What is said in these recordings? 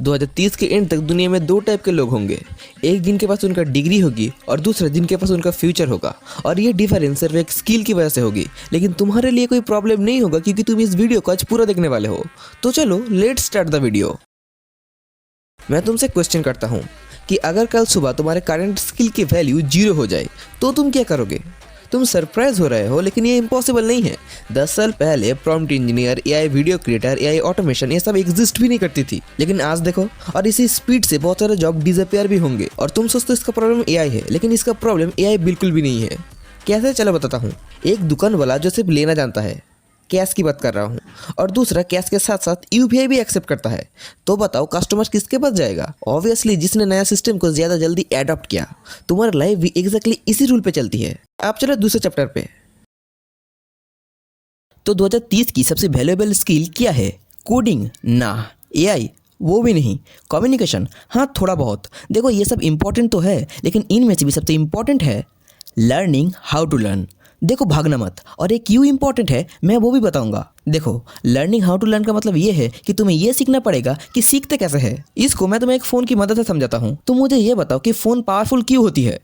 2030 के एंड तक दुनिया में दो टाइप के लोग होंगे, एक जिनके पास उनका डिग्री होगी और दूसरा जिनके पास उनका फ्यूचर होगा। और ये डिफरेंस सिर्फ एक स्किल की वजह से होगी, लेकिन तुम्हारे लिए कोई प्रॉब्लम नहीं होगा क्योंकि तुम इस वीडियो को आज पूरा देखने वाले हो। तो चलो लेट्स स्टार्ट द वीडियो। मैं तुमसे क्वेश्चन करता हूँ कि अगर कल सुबह तुम्हारे करंट स्किल की वैल्यू 0 हो जाए तो तुम क्या करोगे? तुम सरप्राइज हो रहे हो, लेकिन ये इम्पॉसिबल नहीं है। 10 साल पहले prompt engineer, AI video creator, AI automation ये सब एग्जिस्ट भी नहीं करती थी, लेकिन आज देखो। और इसी स्पीड से बहुत सारे जॉब डिसअपियर भी होंगे। और तुम सोचते हो इसका प्रॉब्लम एआई है, लेकिन इसका प्रॉब्लम एआई बिल्कुल भी नहीं है। कैसे? चलो बताता हूँ। एक दुकान वाला जो सिर्फ लेना जानता है, कैश की बात कर रहा हूँ, और दूसरा कैश के साथ साथ यूपीआई भी एक्सेप्ट करता है। तो बताओ कस्टमर किसके पास जाएगा? ऑब्वियसली जिसने नया सिस्टम को ज़्यादा जल्दी एडॉप्ट किया। तुम्हारी लाइफ भी एग्जैक्टली इसी रूल पे चलती है। आप चलो दूसरे चैप्टर पे। तो 2030 की सबसे वैल्यूएबल स्किल क्या है? कोडिंग? ना। एआई? वो भी नहीं। कम्युनिकेशन? हाँ थोड़ा बहुत। देखो ये सब इंपॉर्टेंट तो है, लेकिन इनमें से भी सबसे इंपॉर्टेंट है लर्निंग हाउ टू लर्न। देखो भागना मत। और एक क्यों इंपॉर्टेंट है मैं वो भी बताऊंगा। देखो लर्निंग हाउ टू लर्न का मतलब ये है कि तुम्हें ये सीखना पड़ेगा कि सीखते कैसे है। इसको मैं तुम्हें एक फ़ोन की मदद से समझाता हूँ। तुम मुझे ये बताओ कि फ़ोन पावरफुल क्यों होती है?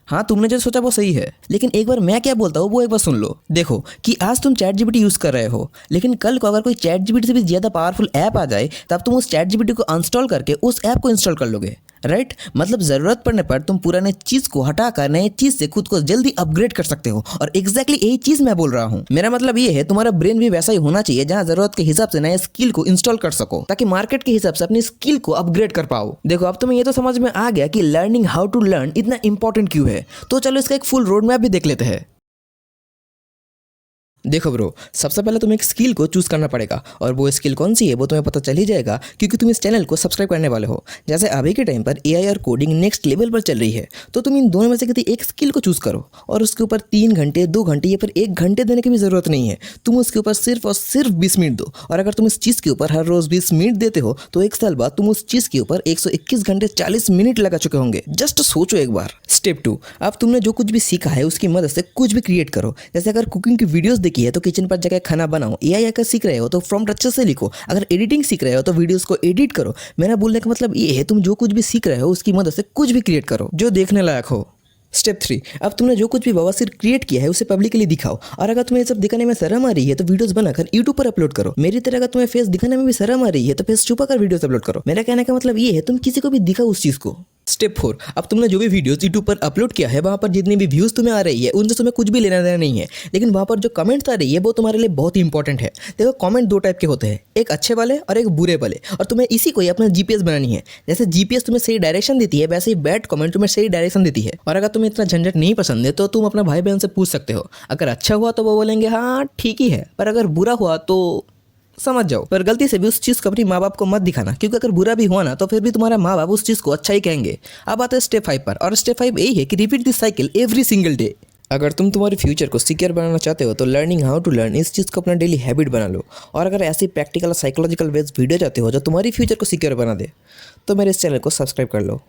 हाँ तुमने जो सोचा वो सही है, लेकिन एक बार मैं क्या बोलता हूँ वो एक बार सुन लो। देखो कि आज तुम चैट जीपीटी यूज़ कर रहे हो, लेकिन कल को अगर कोई चैट जीपीटी से भी ज़्यादा पावरफुल ऐप आ जाए तब तुम उस चैट जीपीटी को अनस्टॉल करके उस ऐप को इंस्टॉल कर लोगे, राइट? मतलब ज़रूरत पड़ने पर तुम पुराने चीज़ को हटाकर नए चीज़ से खुद को जल्दी अपग्रेड कर सकते हो। और एग्जैक्टली यही चीज़ मैं बोल रहा हूँ। मेरा मतलब ये है तुम्हारा ब्रेन भी वैसा ही होना चाहिए जहाँ ज़रूरत के हिसाब से नए स्किल को इंस्टॉल कर सको, ताकि मार्केट के हिसाब से अपनी स्किल को अपग्रेड कर पाओ। देखो अब तुम्हें ये तो समझ में आ गया कि लर्निंग हाउ टू लर्न इतना इंपॉर्टेंट क्यों है। तो चलो इसका एक फुल रोड मैप भी देख लेते हैं। देखो ब्रो, सबसे पहले तुम्हें एक स्किल को चूज़ करना पड़ेगा, और वो स्किल कौन सी है वो तुम्हें पता चल ही जाएगा क्योंकि तुम इस चैनल को सब्सक्राइब करने वाले हो। जैसे अभी के टाइम पर एआई और कोडिंग नेक्स्ट लेवल पर चल रही है, तो तुम इन दोनों में से किसी एक स्किल को चूज़ करो और उसके ऊपर 3 घंटे, 2 घंटे या फिर 1 घंटे देने की भी ज़रूरत नहीं है। तुम उसके ऊपर सिर्फ और सिर्फ 20 मिनट दो। और अगर तुम इस चीज़ के ऊपर हर रोज़ 20 मिनट देते हो तो 1 साल बाद तुम उस चीज़ के ऊपर 121 घंटे 40 मिनट लगा चुके होंगे। जस्ट सोचो एक बार। स्टेप 2, अब तुमने जो कुछ भी सीखा है उसकी मदद से कुछ भी क्रिएट करो। जैसे अगर कुकिंग की वीडियोस देखी है तो किचन पर खाना बनाओ। एआई अगर सीख रहे हो तो प्रॉम्प्ट अच्छे से लिखो। अगर एडिटिंग सीख रहे हो तो वीडियोस को एडिट करो। मेरा बोलने का मतलब ये है तुम जो कुछ भी सीख रहे हो उसकी मदद से कुछ भी क्रिएट करो जो देखने लायक हो। स्टेप 3, अब तुमने जो कुछ भी बवासीर क्रिएट किया है उसे पब्लिकली दिखाओ। और अगर तुम्हें ये सब दिखाने में शर्म आ रही है तो वीडियोस बनाकर यूट्यूब पर अपलोड करो। मेरी तरह अगर तुम्हें फेस दिखाने में भी शर्म आ रही है तो फेस छुपा कर वीडियोस अपलोड करो। मेरा कहने का मतलब ये है तुम किसी को भी दिखाओ उस चीज़ को। स्टेप 4, अब तुमने जो भी वीडियोस यूट्यूब पर अपलोड किया है वहाँ पर जितनी भी व्यूज़ तुम्हें आ रही है उनसे तुम्हें कुछ भी लेना देना नहीं है, लेकिन वहाँ पर जो कमेंट्स आ रही है वो तुम्हारे लिए बहुत ही इंपॉर्टेंट है। देखो कमेंट 2 टाइप के होते हैं, एक अच्छे वाले और एक बुरे वाले, और तुम्हें इसी को ही अपना जीपीएस बनानी है। जैसे जीपीएस तुम्हें सही डायरेक्शन देती है, वैसे ही बैड कमेंट तुम्हें सही डायरेक्शन देती है। और अगर तुम्हें इतना झंझट नहीं पसंद है तो तुम अपना भाई बहन से पूछ सकते हो। अगर अच्छा हुआ तो वो बोलेंगे हाँ ठीक ही है, पर अगर बुरा हुआ तो समझ जाओ। पर गलती से भी उस चीज़ को अपनी माँ बाप को मत दिखाना, क्योंकि अगर बुरा भी हुआ ना तो फिर भी तुम्हारा माँ बाप उस चीज़ को अच्छा ही कहेंगे। अब आते हैं स्टेप 5 पर, और स्टेप 5 यही है कि repeat this cycle every single day. अगर तुम तुम्हारे फ्यूचर को सिक्योर बनाना चाहते हो तो लर्निंग हाउ टू लर्न इस चीज़ को अपना डेली हैबिट बना लो। और अगर ऐसी प्रैक्टिकल और साइकोलॉजिकल वेज वीडियो चाहते हो जो तुम्हारी फ्यूचर को सिक्योर बना दे तो मेरे इस चैनल को सब्सक्राइब कर लो।